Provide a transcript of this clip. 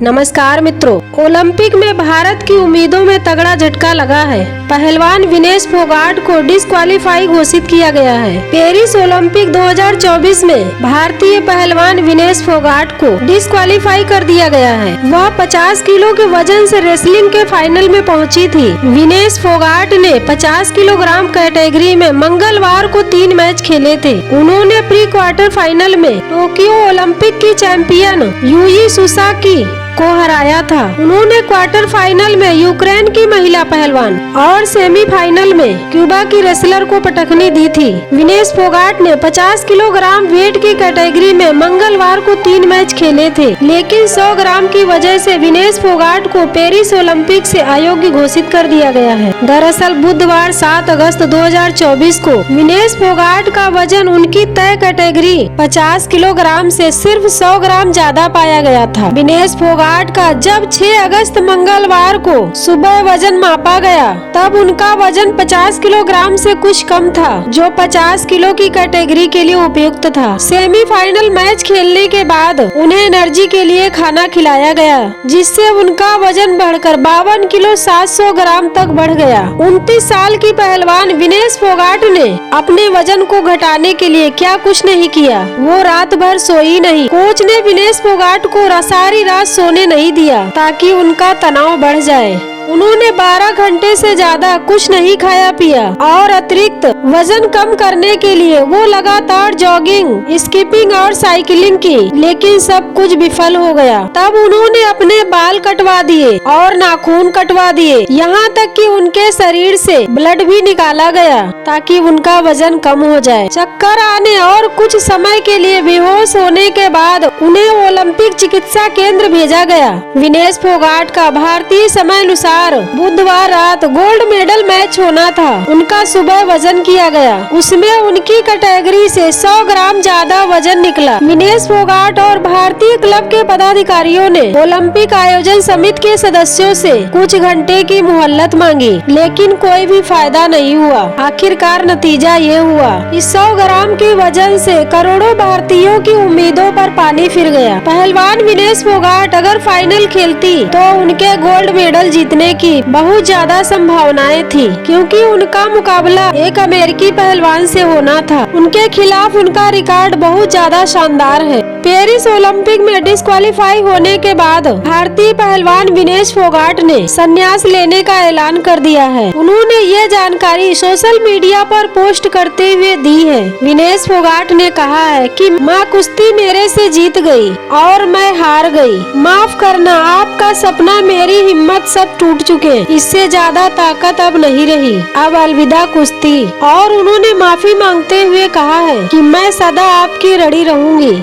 नमस्कार मित्रों, ओलंपिक में भारत की उम्मीदों में तगड़ा झटका लगा है। पहलवान विनेश फोगाट को डिस्क्वालीफाई घोषित किया गया है। पेरिस ओलंपिक 2024 में भारतीय पहलवान विनेश फोगाट को डिस्क्वालीफाई कर दिया गया है। वह 50 किलो के वजन से रेसलिंग के फाइनल में पहुंची थी। विनेश फोगाट ने 50 किलोग्राम कैटेगरी में मंगलवार को 3 मैच खेले थे। उन्होंने प्री क्वार्टर फाइनल में टोक्यो ओलंपिक की चैंपियन यूई सुसाकी को हराया था। उन्होंने क्वार्टर फाइनल में यूक्रेन की महिला पहलवान और सेमीफाइनल में क्यूबा की रेसलर को पटखनी दी थी। विनेश फोगाट ने 50 किलोग्राम वेट की कैटेगरी में मंगलवार को 3 मैच खेले थे, लेकिन 100 ग्राम की वजह से विनेश फोगाट को पेरिस ओलंपिक से अयोग्य घोषित कर दिया गया है। दरअसल बुधवार 7 अगस्त 2024 को विनेश फोगाट का वजन उनकी तय कैटेगरी 50 किलोग्राम से सिर्फ 100 ग्राम ज्यादा पाया गया था। विनेश फोगाट का जब 6 अगस्त मंगलवार को सुबह वजन मापा गया, तब उनका वजन 50 किलोग्राम से कुछ कम था, जो 50 किलो की कैटेगरी के लिए उपयुक्त था। सेमीफाइनल मैच खेलने के बाद उन्हें एनर्जी के लिए खाना खिलाया गया, जिससे उनका वजन बढ़कर 52 किलो 700 ग्राम तक बढ़ गया। 29 साल की पहलवान विनेश फोगाट ने अपने वजन को घटाने के लिए क्या कुछ नहीं किया। वो रात भर सोई नहीं। कोच ने विनेश फोगाट को सारी रात सोने नहीं दिया ताकि उनका तनाव बढ़ जाए। उन्होंने 12 घंटे से ज्यादा कुछ नहीं खाया पिया और अतिरिक्त वजन कम करने के लिए वो लगातार जॉगिंग, स्कीपिंग और साइकिलिंग की, लेकिन सब कुछ विफल हो गया। तब उन्होंने अपने बाल कटवा दिए और नाखून कटवा दिए, यहाँ तक कि उनके शरीर से ब्लड भी निकाला गया ताकि उनका वजन कम हो जाए। चक्कर आने और कुछ समय के लिए बेहोश होने के बाद उन्हें ओलंपिक चिकित्सा केंद्र भेजा गया। विनेश फोगाट का भारतीय समय अनुसार बुधवार रात गोल्ड मेडल मैच होना था। उनका सुबह वजन किया गया, उसमें उनकी कैटेगरी से 100 ग्राम ज्यादा वजन निकला। विनेश फोगाट और भारतीय क्लब के पदाधिकारियों ने ओलंपिक आयोजन समिति के सदस्यों से कुछ घंटे की मोहलत मांगी, लेकिन कोई भी फायदा नहीं हुआ। आखिरकार नतीजा ये हुआ, इस 100 ग्राम के वजन से करोड़ों भारतीयों की उम्मीदों पर पानी फिर गया। पहलवान विनेश फोगाट अगर फाइनल खेलती तो उनके गोल्ड मेडल जीतने की बहुत ज्यादा संभावनाएं थी, क्योंकि उनका मुकाबला एक अमेरिकी पहलवान से होना था। उनके खिलाफ उनका रिकॉर्ड बहुत ज्यादा शानदार है। पेरिस ओलंपिक में डिस्क्वालीफाई होने के बाद भारतीय पहलवान विनेश फोगाट ने संन्यास लेने का ऐलान कर दिया है। उन्होंने ये जानकारी सोशल मीडिया पर पोस्ट करते हुए दी है। विनेश फोगाट ने कहा है कि माँ कुश्ती मेरे से जीत गई और मैं हार गई। माफ करना, आपका सपना, मेरी हिम्मत सब टूट चुके। इससे ज्यादा ताकत अब नहीं रही। अब अलविदा कुश्ती। और उन्होंने माफी मांगते हुए कहा है कि मैं सदा आपकी ऋणी रहूंगी।